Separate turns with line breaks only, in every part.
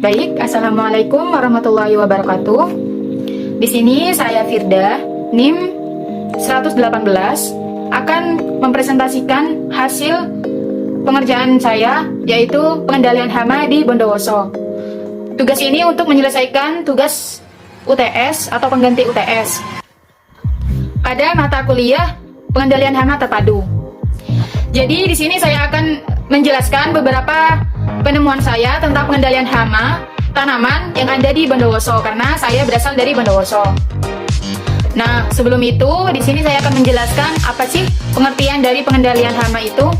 Baik, Assalamualaikum warahmatullahi wabarakatuh. Di sini saya Firda, NIM 118, akan mempresentasikan hasil pengerjaan saya, yaitu pengendalian hama di Bondowoso. Tugas ini untuk menyelesaikan tugas UTS atau pengganti UTS pada mata kuliah pengendalian hama terpadu. Jadi di sini saya akan menjelaskan beberapa penemuan saya tentang pengendalian hama tanaman yang ada di Bondowoso karena saya berasal dari Bondowoso. Nah, sebelum itu di sini saya akan menjelaskan apa sih pengertian dari pengendalian hama itu.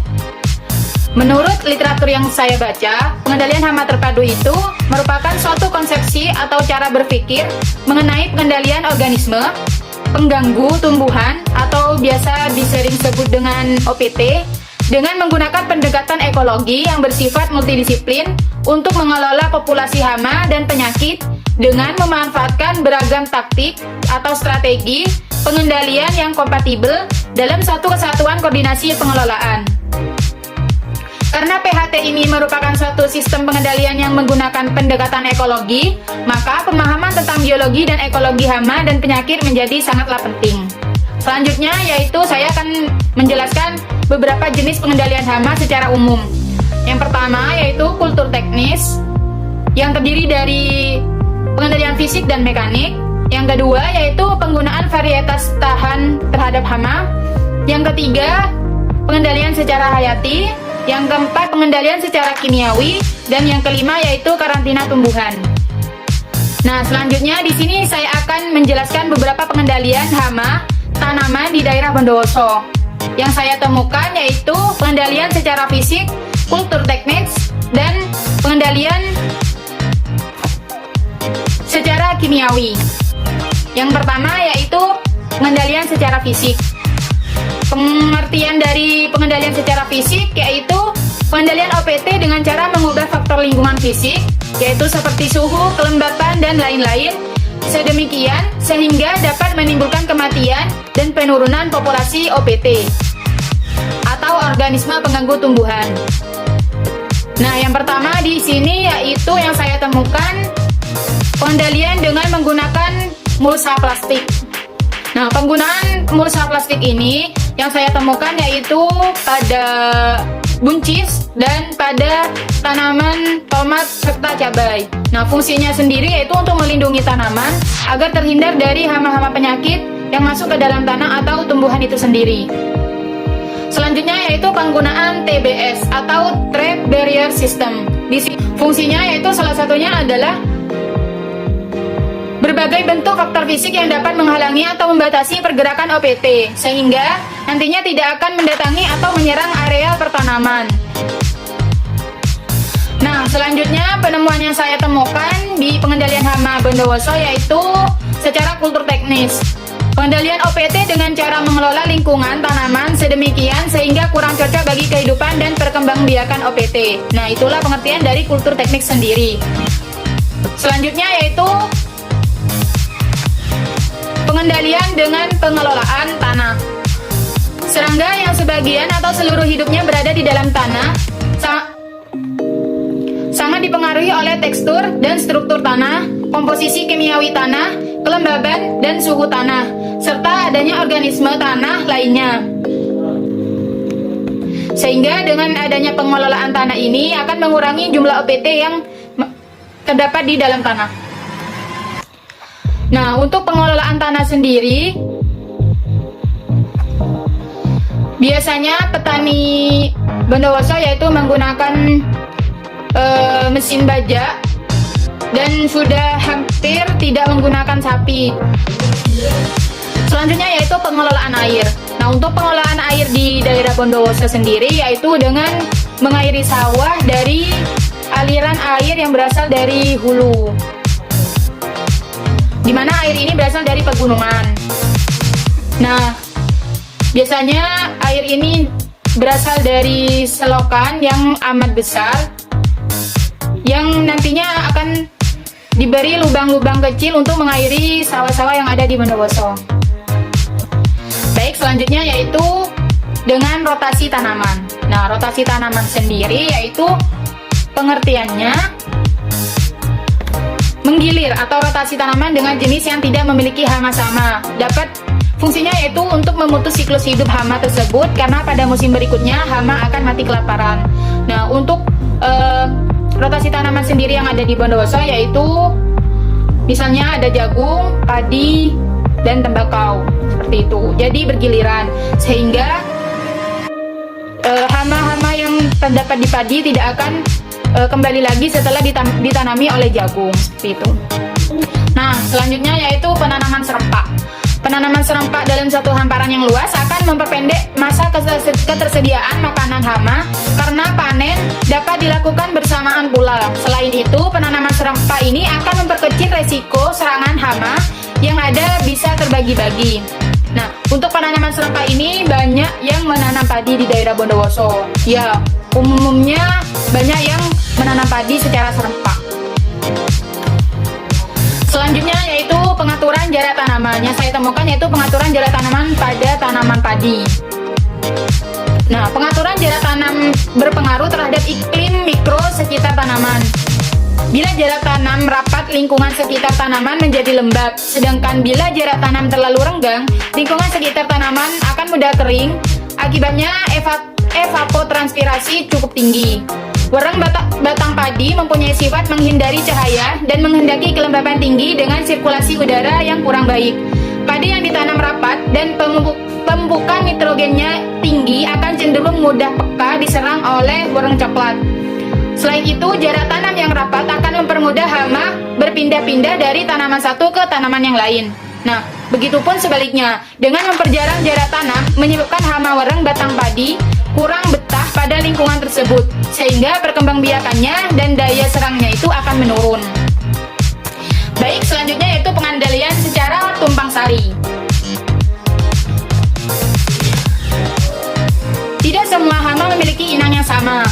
Menurut literatur yang saya baca, pengendalian hama terpadu itu merupakan suatu konsepsi atau cara berpikir mengenai pengendalian organisme, pengganggu tumbuhan atau biasa disering sebut dengan OPT, dengan menggunakan pendekatan ekologi yang bersifat multidisiplin untuk mengelola populasi hama dan penyakit dengan memanfaatkan beragam taktik atau strategi pengendalian yang kompatibel dalam satu kesatuan koordinasi pengelolaan. Karena PHT ini merupakan suatu sistem pengendalian yang menggunakan pendekatan ekologi, maka pemahaman tentang biologi dan ekologi hama dan penyakit menjadi sangatlah penting. Selanjutnya yaitu saya akan menjelaskan beberapa jenis pengendalian hama secara umum. Yang pertama yaitu kultur teknis yang terdiri dari pengendalian fisik dan mekanik. Yang kedua yaitu penggunaan varietas tahan terhadap hama. Yang ketiga pengendalian secara hayati. Yang keempat pengendalian secara kimiawi. Dan yang kelima yaitu karantina tumbuhan. Nah, selanjutnya di sini saya akan menjelaskan beberapa pengendalian hama tanaman di daerah Bondowoso. Yang saya temukan yaitu pengendalian secara fisik, kultur teknis, dan pengendalian secara kimiawi. Yang pertama yaitu pengendalian secara fisik. Pengertian dari pengendalian secara fisik yaitu pengendalian OPT dengan cara mengubah faktor lingkungan fisik, yaitu seperti suhu, kelembapan, dan lain-lain, sedemikian sehingga dapat menimbulkan kematian dan penurunan populasi OPT atau organisme pengganggu tumbuhan. Nah, yang pertama di sini yaitu yang saya temukan pengendalian dengan menggunakan mulsa plastik. Nah, penggunaan mulsa plastik ini yang saya temukan yaitu pada buncis dan pada tanaman tomat serta cabai. Nah, fungsinya sendiri yaitu untuk melindungi tanaman agar terhindar dari hama-hama penyakit yang masuk ke dalam tanah atau tumbuhan itu sendiri. Selanjutnya yaitu penggunaan TBS atau Trade Barrier System. Fungsinya yaitu salah satunya adalah berbagai bentuk faktor fisik yang dapat menghalangi atau membatasi pergerakan OPT sehingga nantinya tidak akan mendatangi atau menyerang areal pertanaman. Nah, selanjutnya penemuan yang saya temukan di pengendalian hama Bondowoso yaitu secara kultur teknis. Pengendalian OPT dengan cara mengelola lingkungan tanaman sedemikian sehingga kurang cocok bagi kehidupan dan perkembangbiakan OPT. Nah, itulah pengertian dari kultur teknik sendiri. Selanjutnya yaitu pengendalian dengan pengelolaan tanah. Serangga yang sebagian atau seluruh hidupnya berada di dalam tanah sangat dipengaruhi oleh tekstur dan struktur tanah, komposisi kimiawi tanah, kelembaban dan suhu tanah, serta adanya organisme tanah lainnya. Sehingga dengan adanya pengelolaan tanah ini akan mengurangi jumlah OPT yang terdapat di dalam tanah. Nah, untuk pengelolaan tanah sendiri, biasanya petani Bondowoso yaitu menggunakan mesin bajak dan sudah hampir tidak menggunakan sapi. Selanjutnya yaitu pengelolaan air. Nah, untuk pengelolaan air di daerah Bondowoso sendiri yaitu dengan mengairi sawah dari aliran air yang berasal dari hulu, di mana air ini berasal dari pegunungan. Nah, biasanya air ini berasal dari selokan yang amat besar yang nantinya akan diberi lubang-lubang kecil untuk mengairi sawah-sawah yang ada di Bondowoso. Baik, selanjutnya yaitu dengan rotasi tanaman. Nah, rotasi tanaman sendiri yaitu pengertiannya menggilir atau rotasi tanaman dengan jenis yang tidak memiliki hama sama. Fungsinya yaitu untuk memutus siklus hidup hama tersebut, karena pada musim berikutnya hama akan mati kelaparan. Nah, untuk rotasi tanaman sendiri yang ada di Bondowoso yaitu misalnya ada jagung, padi, dan tembakau, seperti itu. Jadi bergiliran, sehingga hama-hama yang terdapat di padi tidak akan kembali lagi setelah ditanami oleh jagung, seperti itu. Nah, selanjutnya yaitu penanaman serempak. Penanaman serempak dalam satu hamparan yang luas akan memperpendek masa ketersediaan makanan hama, karena panen dapat dilakukan bersamaan pula. Selain itu, penanaman serempak ini akan memperkecil resiko serangan hama yang ada bisa terbagi-bagi. Nah, untuk penanaman serempak ini banyak yang menanam padi di daerah Bondowoso. Ya, umumnya banyak yang menanam padi secara serempak. Selanjutnya yaitu pengaturan jarak tanaman. Yang saya temukan yaitu pengaturan jarak tanaman pada tanaman padi. Nah, pengaturan jarak tanam berpengaruh terhadap iklim mikro sekitar tanaman. Bila jarak tanam rapat, lingkungan sekitar tanaman menjadi lembab. Sedangkan bila jarak tanam terlalu renggang, lingkungan sekitar tanaman akan mudah kering. Akibatnya evapotranspirasi cukup tinggi. Wereng batang padi mempunyai sifat menghindari cahaya dan menghendaki kelembapan tinggi dengan sirkulasi udara yang kurang baik. Padi yang ditanam rapat dan pembukaan nitrogennya tinggi akan cenderung mudah peka diserang oleh wereng coklat. Selain itu, jarak tanam yang rapat akan mempermudah hama berpindah-pindah dari tanaman satu ke tanaman yang lain. Nah, begitupun sebaliknya, dengan memperjarang jarak tanam menyebabkan hama wereng batang padi kurang betah pada lingkungan tersebut, sehingga perkembangbiakannya dan daya serangnya itu akan menurun. Baik, selanjutnya yaitu pengendalian secara tumpang sari. Tidak semua hama memiliki inang yang sama.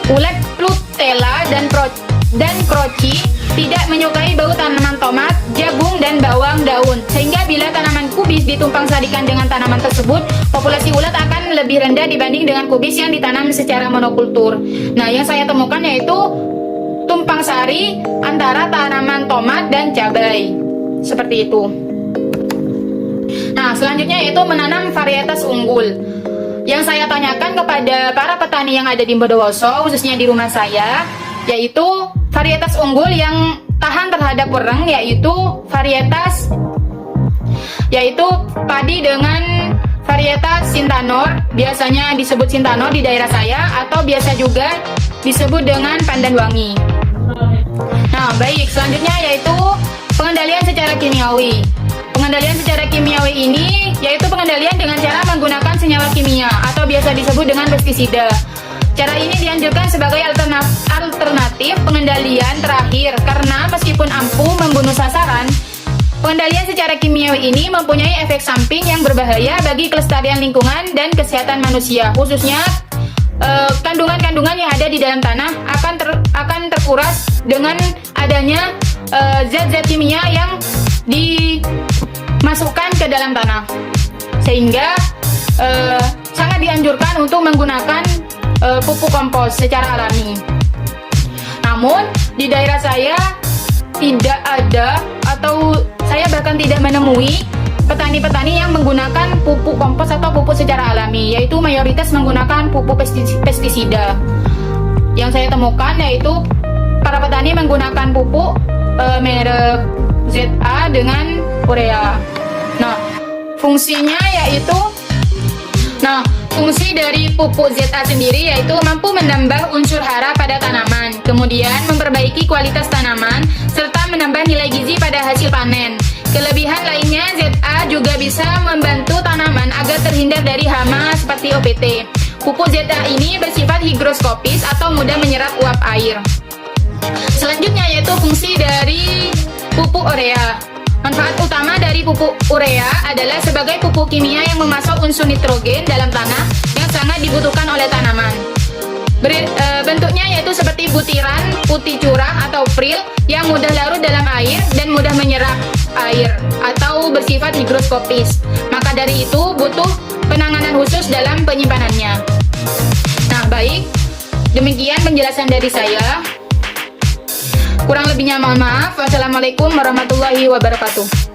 Ulet Plutella dan Croci tidak menyukai bau tanaman tomat, jagung, dan bawang daun, sehingga bila tanaman kubis ditumpang sarikan dengan tanaman tersebut, populasi ulat akan lebih rendah dibanding dengan kubis yang ditanam secara monokultur. Nah, yang saya temukan yaitu tumpang sari antara tanaman tomat dan cabai, seperti itu. Nah, selanjutnya yaitu menanam varietas unggul. Yang saya tanyakan kepada para petani yang ada di Bondowoso, khususnya di rumah saya, yaitu varietas unggul yang tahan terhadap wereng, yaitu padi dengan varietas Sintanor, biasanya disebut Sintanor di daerah saya, atau biasa juga disebut dengan pandan wangi. Nah, baik, selanjutnya yaitu pengendalian secara kimiawi. Pengendalian secara kimiawi ini yaitu pengendalian dengan cara menggunakan senyawa kimia atau biasa disebut dengan pestisida. Cara ini dianjurkan sebagai alternatif pengendalian terakhir, karena meskipun ampuh membunuh sasaran, pengendalian secara kimiawi ini mempunyai efek samping yang berbahaya bagi kelestarian lingkungan dan kesehatan manusia. Khususnya kandungan-kandungan yang ada di dalam tanah akan terkuras dengan adanya zat-zat kimia yang dimasukkan ke dalam tanah, sehingga sangat dianjurkan untuk menggunakan pupuk kompos secara alami. Namun di daerah saya tidak ada, atau saya bahkan tidak menemui petani-petani yang menggunakan pupuk kompos atau pupuk secara alami, yaitu mayoritas menggunakan pupuk pestisida. Yang saya temukan yaitu para petani menggunakan pupuk merek ZA dengan urea. Fungsi dari pupuk ZA sendiri yaitu mampu menambah unsur hara pada tanaman, kemudian memperbaiki kualitas tanaman, serta menambah nilai gizi pada hasil panen. Kelebihan lainnya, ZA juga bisa membantu tanaman agar terhindar dari hama seperti OPT. Pupuk ZA ini bersifat higroskopis atau mudah menyerap uap air. Selanjutnya yaitu fungsi dari pupuk urea. Manfaat utama dari pupuk urea adalah sebagai pupuk kimia yang memasok unsur nitrogen dalam tanah yang sangat dibutuhkan oleh tanaman. Bentuknya yaitu seperti butiran putih curah atau pril yang mudah larut dalam air dan mudah menyerap air atau bersifat higroskopis. Maka dari itu butuh penanganan khusus dalam penyimpanannya. Nah, baik, demikian penjelasan dari saya. Kurang lebihnya mohon maaf. Wassalamualaikum warahmatullahi wabarakatuh.